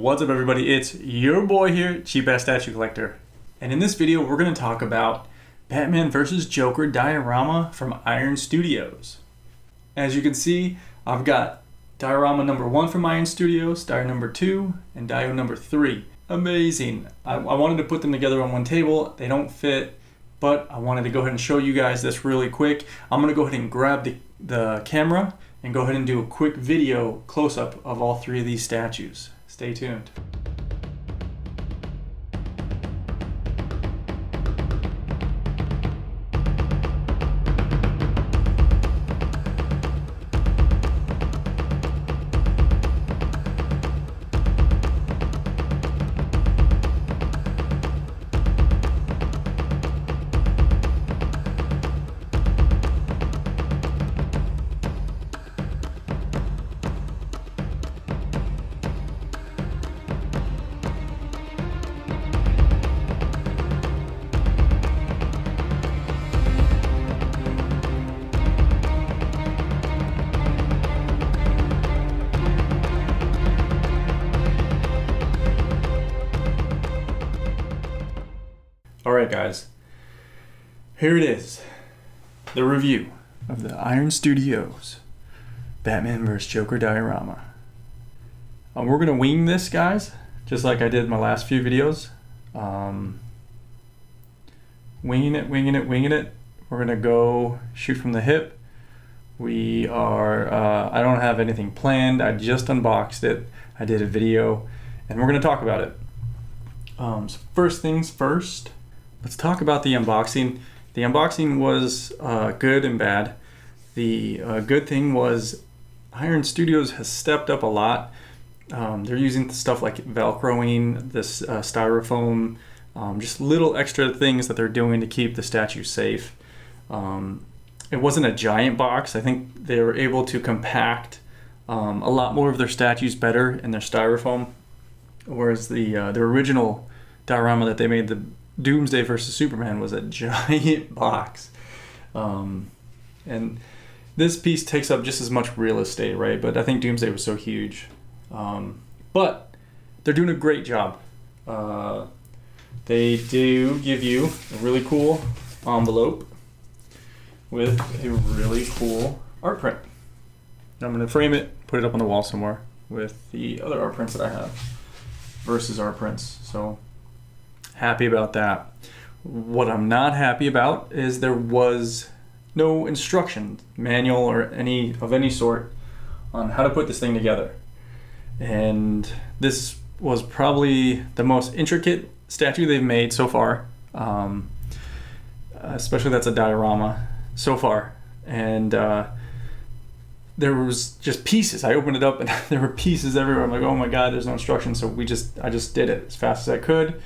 What's up, everybody? It's your boy here, Cheap Ass Statue Collector. And in this video, we're going to talk about Batman vs. Joker diorama from Ironstudios. As you can see, I've got diorama number 1 from Ironstudios, dio number 2, and dio number 3. Amazing. I wanted to put them together on one table. They don't fit, but I wanted to go ahead and show you guys this really quick. I'm going to go ahead and grab the camera and go ahead and do a quick video close-up of all 3 of these statues. Stay tuned. Alright guys, here it is, the review of the Ironstudios Batman vs. Joker diorama. We're going to wing this, guys, just like I did in my last few videos. Winging it. We're going to go shoot from the hip. We are, I don't have anything planned, I just unboxed it, I did a video, and we're going to talk about it. So first things first. Let's talk about the unboxing. The unboxing was good and bad. The good thing was Ironstudios has stepped up a lot. They're using stuff like Velcroing, this styrofoam, just little extra things that they're doing to keep the statue safe. It wasn't a giant box. I think they were able to compact a lot more of their statues better in their styrofoam, whereas the original diorama that they made, the Doomsday versus Superman, was a giant box, and this piece takes up just as much real estate, right? But I think Doomsday was so huge, but they're doing a great job. They do give you a really cool envelope with a really cool art print. I'm going to frame it, put it up on the wall somewhere with the other art prints that I have versus art prints. So happy about that. What I'm not happy about is there was no instruction manual or any sort on how to put this thing together. And this was probably the most intricate statue they've made so far. Especially that's a diorama so far. And there was just pieces. I opened it up and there were pieces everywhere. I'm like, oh my God, there's no instructions. So I just did it as fast as I could.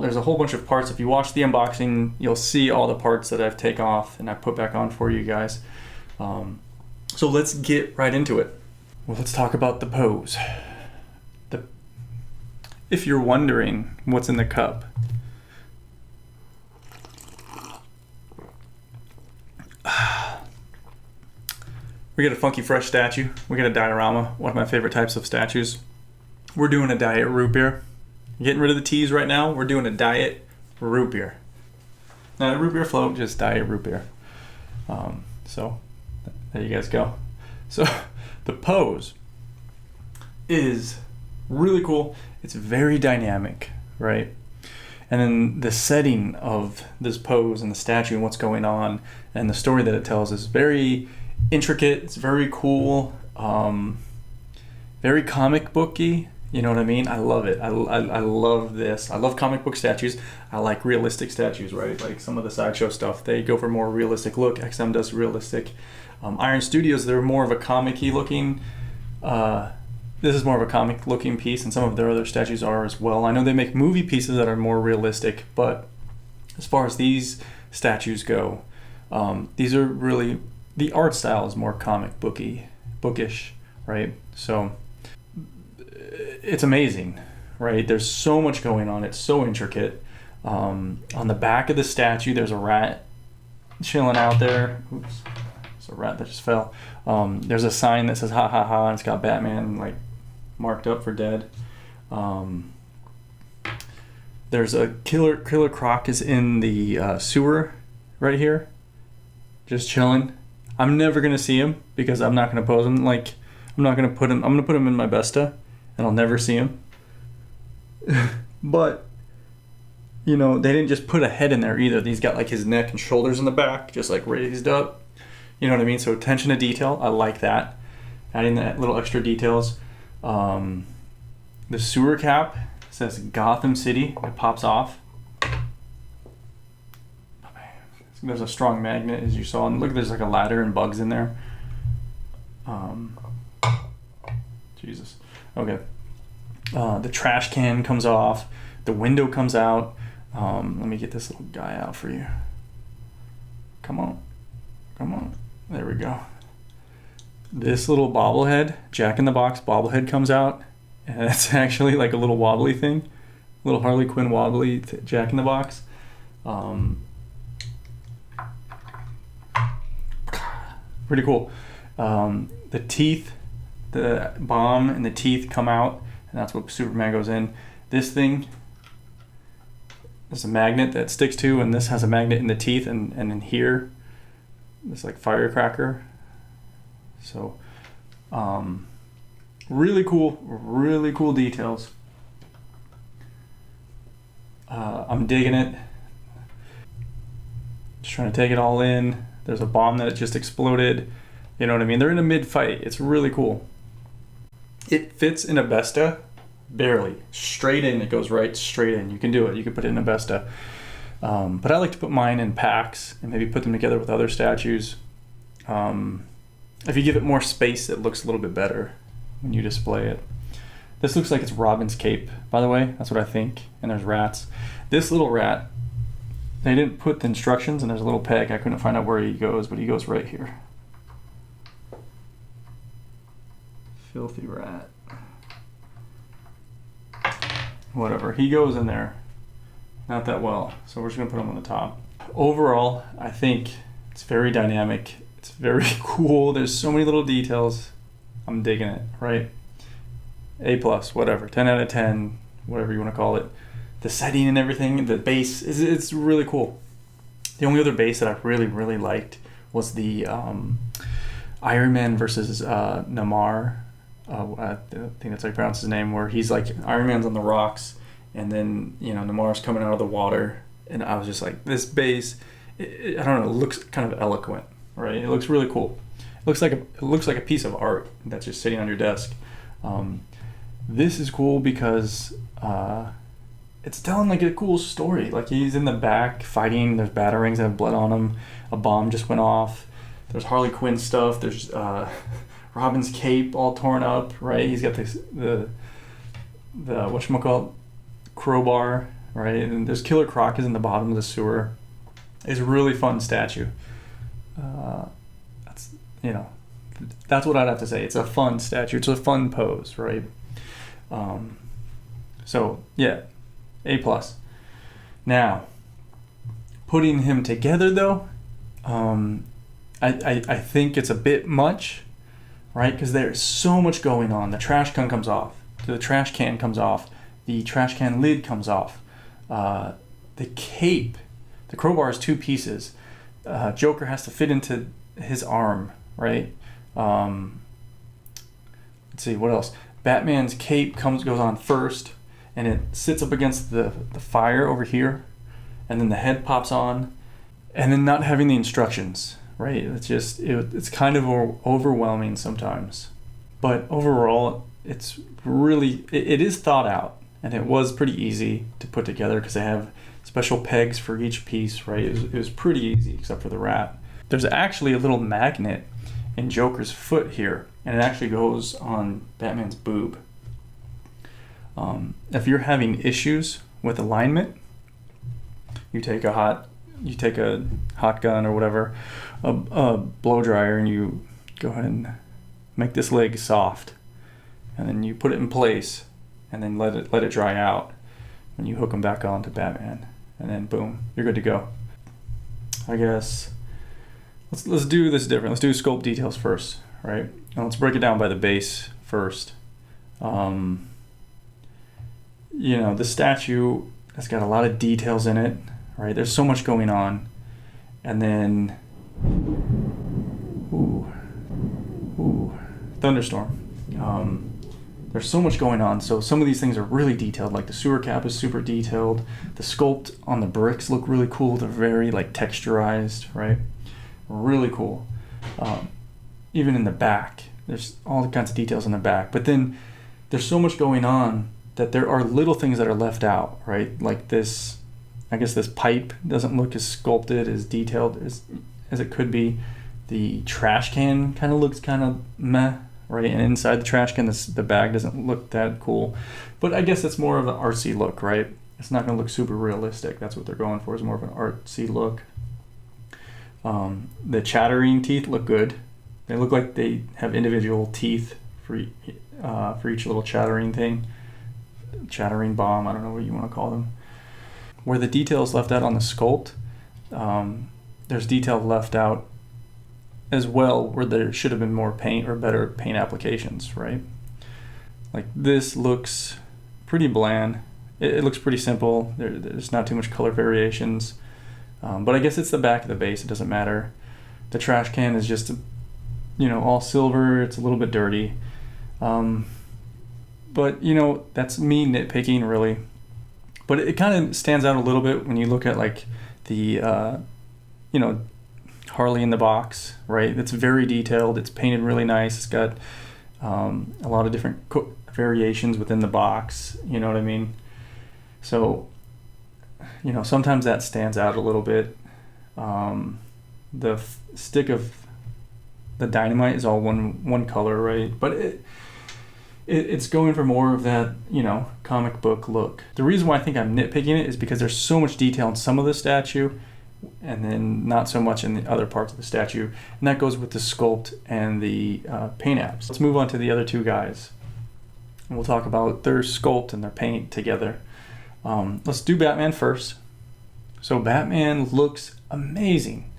There's a whole bunch of parts. If you watch the unboxing, you'll see all the parts that I've taken off and I put back on for you guys. So let's get right into it. Well, let's talk about the pose. If you're wondering what's in the cup, we got a funky fresh statue. We got a diorama, one of my favorite types of statues. We're doing a diet root beer. Getting rid of the teas right now. We're doing a diet root beer. Not a root beer float, just diet root beer. So there you guys go. So the pose is really cool. It's very dynamic, right? And then the setting of this pose and the statue and what's going on and the story that it tells is very intricate. It's very cool. Very comic booky. You know what I mean? I love it. I love this. I love comic book statues. I like realistic statues, right? Like some of the Sideshow stuff, they go for more realistic look. XM does realistic. Ironstudios, they're more of a comic-y looking. This is more of a comic looking piece, and some of their other statues are as well. I know they make movie pieces that are more realistic, but as far as these statues go, these are really, the art style is more comic bookish, right? So it's amazing, right? There's so much going on. It's so intricate. On the back of the statue, there's a rat chilling out there. Oops, it's a rat that just fell. There's a sign that says ha ha ha, and it's got Batman like marked up for dead. There's a killer croc is in the sewer right here, just chilling. I'm never gonna see him because I'm not gonna pose him. Like, I'm gonna put him in my Besta, and I'll never see him. But you know, they didn't just put a head in there either. He's got like his neck and shoulders in the back, just like raised up. You know what I mean? So attention to detail, I like that. Adding that little extra details. The sewer cap says Gotham City. It pops off. There's a strong magnet, as you saw. And look, there's like a ladder and bugs in there. Jesus. Okay. The trash can comes off. The window comes out. Let me get this little guy out for you. Come on. There we go. This little bobblehead, Jack in the Box bobblehead comes out. And it's actually like a little wobbly thing. Little Harley Quinn wobbly Jack in the Box. Pretty cool. The teeth, the bomb and the teeth come out, and that's what Superman goes in. This thing, there's a magnet that sticks to, and this has a magnet in the teeth, and in here, this like firecracker. So, really cool details. I'm digging it. Just trying to take it all in. There's a bomb that just exploded. You know what I mean? They're in a mid-fight. It's really cool. It fits in a Besta, barely. Straight in, it goes right straight in. You can do it. You can put it in a Besta. But I like to put mine in packs and maybe put them together with other statues. If you give it more space, it looks a little bit better when you display it. This looks like it's Robin's cape, by the way. That's what I think. And there's rats. This little rat, they didn't put the instructions, and there's a little peg. I couldn't find out where he goes, but he goes right here. Filthy rat. Whatever. He goes in there. Not that well. So we're just going to put him on the top. Overall, I think it's very dynamic. It's very cool. There's so many little details. I'm digging it, right? A+, whatever. 10 out of 10, whatever you want to call it. The setting and everything, the base, it's really cool. The only other base that I really liked was the Iron Man versus Namor. I think that's how you pronounce his name, where he's like, Iron Man's on the rocks, and then, you know, Namar's coming out of the water. And I was just like, this base, I don't know, it looks kind of eloquent, right? It looks really cool. It looks like a piece of art that's just sitting on your desk. This is cool because it's telling like a cool story. Like, he's in the back fighting. There's batarangs that have blood on them. A bomb just went off. There's Harley Quinn stuff. There's Robin's cape all torn up. Right? He's got the whatchamacallit, crowbar. Right? And there's Killer Croc is in the bottom of the sewer. It's a really fun statue. That's what I'd have to say. It's a fun statue. It's a fun pose, right? So yeah, A+. Now, putting him together though, I think it's a bit much, right? Because there's so much going on. The trash can comes off. The trash can comes off. The trash can lid comes off. The cape, the crowbar is 2 pieces. Joker has to fit into his arm, right? Let's see, what else? Batman's cape goes on first, and it sits up against the fire over here, and then the head pops on, and then not having the instructions, right? It's just, it's kind of overwhelming sometimes. But overall, it's really, it is thought out, and it was pretty easy to put together because they have special pegs for each piece, right? It was pretty easy, except for the rat. There's actually a little magnet in Joker's foot here, and it actually goes on Batman's boob. If you're having issues with alignment, you take a hot gun or whatever, a blow dryer, and you go ahead and make this leg soft, and then you put it in place, and then let it dry out, and you hook them back on to Batman, and then boom, you're good to go. I guess let's do this different. Let's do sculpt details first, right? And let's break it down by the base first. You know, the statue has got a lot of details in it, right? There's so much going on. And then, thunderstorm. There's so much going on. So some of these things are really detailed, like the sewer cap is super detailed. The sculpt on the bricks look really cool. They're very like texturized, right? Really cool. Even in the back, there's all kinds of details in the back. But then there's so much going on that there are little things that are left out, right? Like this, I guess this pipe doesn't look as sculpted, as detailed as it could be. The trash can kind of looks kind of meh, right? And inside the trash can, the bag doesn't look that cool. But I guess it's more of an artsy look, right? It's not going to look super realistic. That's what they're going for, is more of an artsy look. The chattering teeth look good. They look like they have individual teeth for each little chattering thing. Chattering bomb, I don't know what you want to call them. Where the details left out on the sculpt, there's detail left out as well where there should have been more paint or better paint applications, right? Like this looks pretty bland. It looks pretty simple. There's not too much color variations. But I guess it's the back of the base. It doesn't matter. The trash can is just, all silver. It's a little bit dirty. But, that's me nitpicking, really. But it kind of stands out a little bit when you look at, like, the, Harley in the box, right? It's very detailed. It's painted really nice. It's got a lot of different variations within the box. You know what I mean? So, sometimes that stands out a little bit. The stick of the dynamite is all one color, right? But it's going for more of that, comic book look. The reason why I think I'm nitpicking it is because there's so much detail in some of the statue and then not so much in the other parts of the statue. And that goes with the sculpt and the paint apps. Let's move on to the other two guys. And we'll talk about their sculpt and their paint together. Let's do Batman first. So Batman looks amazing.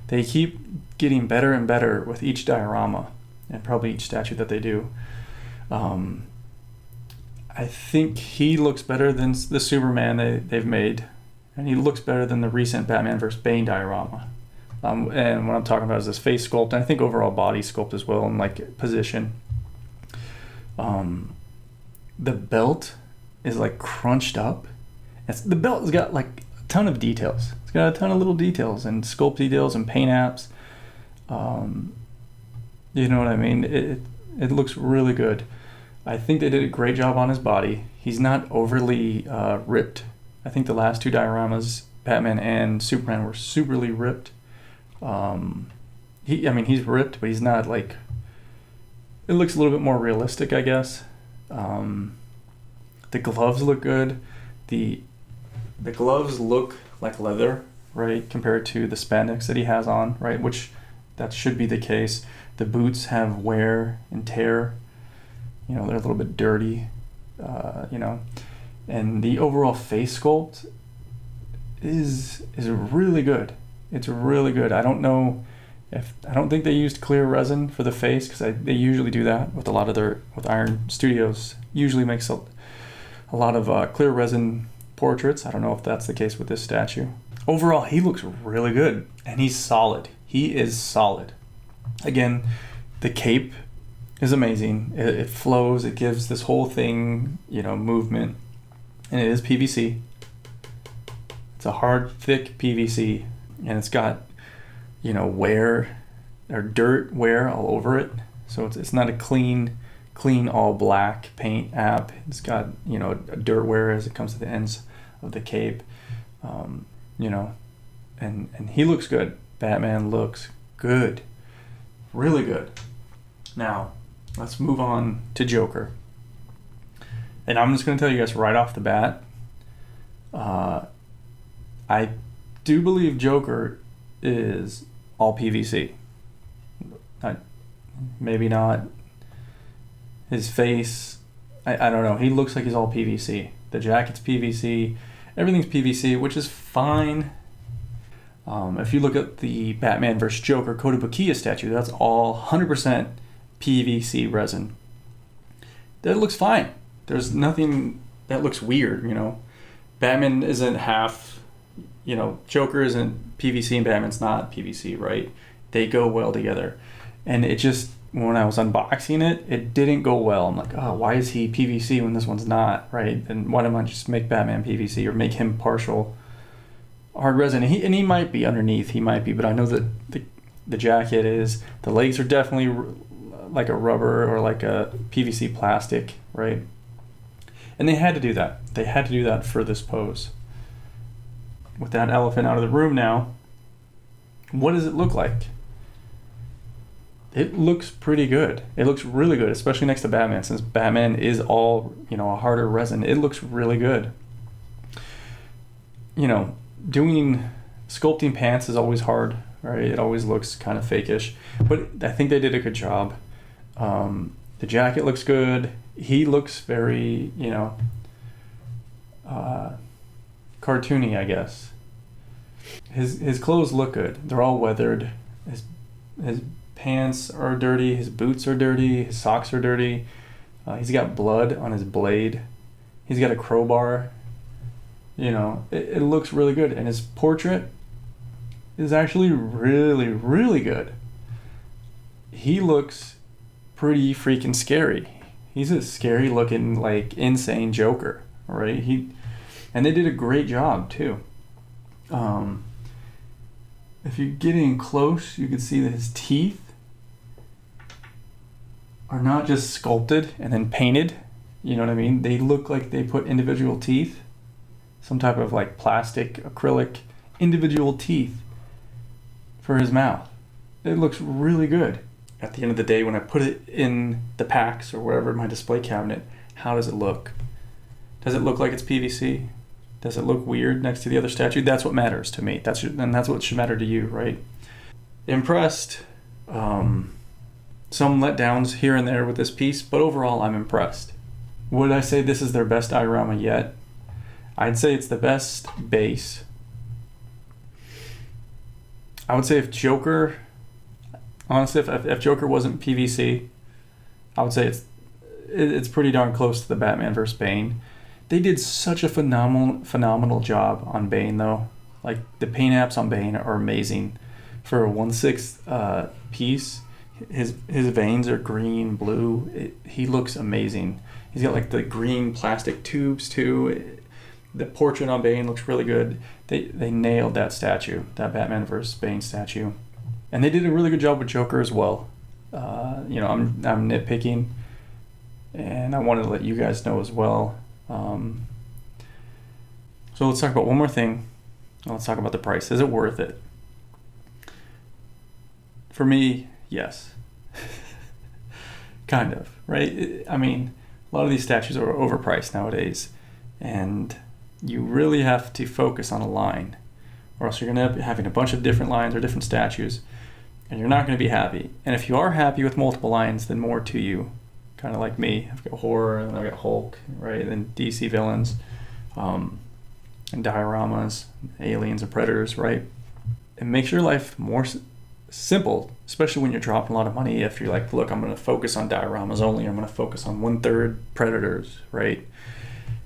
They keep getting better and better with each diorama and probably each statue that they do. I think he looks better than the Superman they've made, and he looks better than the recent Batman vs. Bane diorama. And what I'm talking about is this face sculpt, and I think overall body sculpt as well, and like position. The belt is like crunched up. The belt has got like a ton of details. It's got a ton of little details and sculpt details and paint apps. You know what I mean? It looks really good. I think they did a great job on his body. He's not overly ripped. I think the last two dioramas, Batman and Superman, were superly ripped. He's ripped, but he's not like... It looks a little bit more realistic, I guess. The gloves look good. The gloves look like leather, right, compared to the spandex that he has on, right, which that should be the case. The boots have wear and tear. They're a little bit dirty, and the overall face sculpt is really good. It's really good. I don't think they used clear resin for the face, because they usually do that with with Ironstudios. Usually makes a lot of clear resin portraits. I don't know if that's the case with this statue. Overall, he looks really good, and he's solid. He is solid. Again, the cape is amazing. It flows. It gives this whole thing, movement. And it is PVC. It's a hard, thick PVC. And it's got, wear or dirt wear all over it. So it's not a clean all black paint app. It's got, a dirt wear as it comes to the ends of the cape. And he looks good. Batman looks good. Really good. Now, let's move on to Joker. And I'm just going to tell you guys right off the bat, I do believe Joker is all PVC. Maybe not. His face, I don't know. He looks like he's all PVC. The jacket's PVC. Everything's PVC, which is fine. If you look at the Batman vs. Joker Kotobukiya statue, that's all 100% PVC resin. that looks fine. There's nothing that looks weird, you know. Batman isn't half, you know, Joker isn't PVC and Batman's not PVC, right? They go well together. And it just, when I was unboxing it, it didn't go well. I'm like, oh, why is he PVC when this one's not, right? And why don't I just make Batman PVC or make him partial hard resin? And he might be underneath, but I know that the jacket is, the legs are definitely like a rubber or like a PVC plastic, right? And they had to do that. They had to do that for this pose. With that elephant out of the room now, what does it look like? It looks pretty good. It looks really good, especially next to Batman, since Batman is all, you know, a harder resin. It looks really good. You know, doing sculpting pants is always hard, right? It always looks kind of fakeish, but I think they did a good job. The jacket looks good. He looks very, you know, cartoony, I guess. His clothes look good. They're all weathered. His pants are dirty. His boots are dirty. His socks are dirty. He's got blood on his blade. He's got a crowbar. You know, it looks really good. And his portrait is actually really, really good. He looks pretty freaking scary. He's a scary looking, like, insane Joker, right? And they did a great job too. If you get in close, you can see that his teeth are not just sculpted and then painted. You know what I mean? They look like they put individual teeth, some type of like plastic, acrylic, individual teeth for his mouth. It looks really good. At the end of the day, when I put it in the packs or wherever, my display cabinet, how does it look? Does it look like it's PVC? Does it look weird next to the other statue? That's what matters to me. And that's what should matter to you, right? Impressed. Some letdowns here and there with this piece, but overall I'm impressed. Would I say this is their best diorama yet? I'd say it's the best base. I would say if Joker, honestly, if Joker wasn't PVC, I would say it's pretty darn close to the Batman vs. Bane. They did such a phenomenal job on Bane, though. Like, the paint apps on Bane are amazing. For a 1/6 piece, his veins are green, blue. He looks amazing. He's got like the green plastic tubes too. The portrait on Bane looks really good. They nailed that statue, that Batman vs. Bane statue, and they did a really good job with Joker as well. You know, I'm nitpicking, and I wanted to let you guys know as well. So let's talk about one more thing. Let's talk about the price. Is it worth it? For me, yes. Kind of, right? I mean, a lot of these statues are overpriced nowadays, and you really have to focus on a line, or else you're going to end up having a bunch of different lines or different statues, and you're not going to be happy. And if you are happy with multiple lines, then more to you. Kind of like me. I've got horror, and I've got Hulk, right? And then DC villains, and dioramas, aliens and predators, right? It makes your life more simple, especially when you're dropping a lot of money. If you're like, look, I'm going to focus on dioramas only. I'm going to focus on 1/3 predators, right?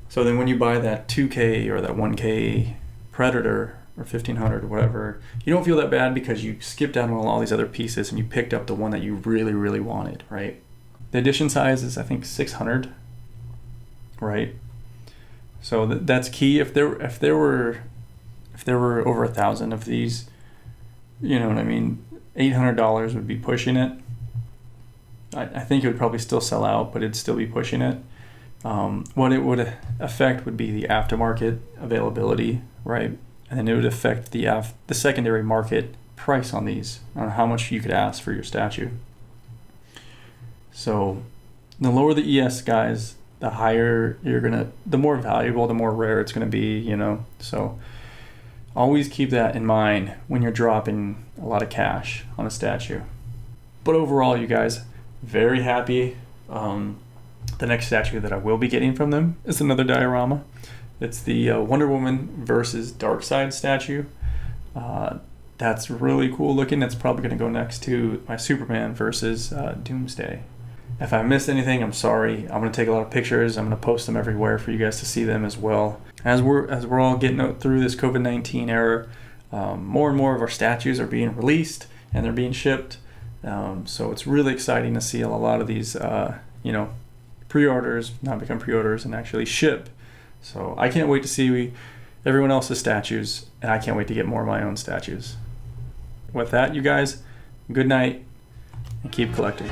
So then when you buy that 2K or that 1K predator or 1500 or whatever, you don't feel that bad because you skipped out on all these other pieces and you picked up the one that you really, really wanted, right? The edition size is, I think, 600, right? So that's key. If there were over 1,000 of these, you know what I mean, $800 would be pushing it. I think it would probably still sell out, but it'd still be pushing it. What it would affect would be the aftermarket availability, right? And then it would affect the secondary market price on these, on how much you could ask for your statue. So the lower the ES, guys, the higher the more valuable, the more rare it's gonna be, you know. So always keep that in mind when you're dropping a lot of cash on a statue. But overall, you guys, very happy. The next statue that I will be getting from them is another diorama. It's the Wonder Woman versus Darkseid statue. That's really cool looking. That's probably going to go next to my Superman versus Doomsday. If I missed anything, I'm sorry. I'm gonna take a lot of pictures. I'm gonna post them everywhere for you guys to see them as well. As we're all getting through this COVID-19 era, more and more of our statues are being released and they're being shipped. So it's really exciting to see a lot of these, pre-orders now become pre-orders and actually ship. So I can't wait to see everyone else's statues, and I can't wait to get more of my own statues. With that, you guys, good night and keep collecting.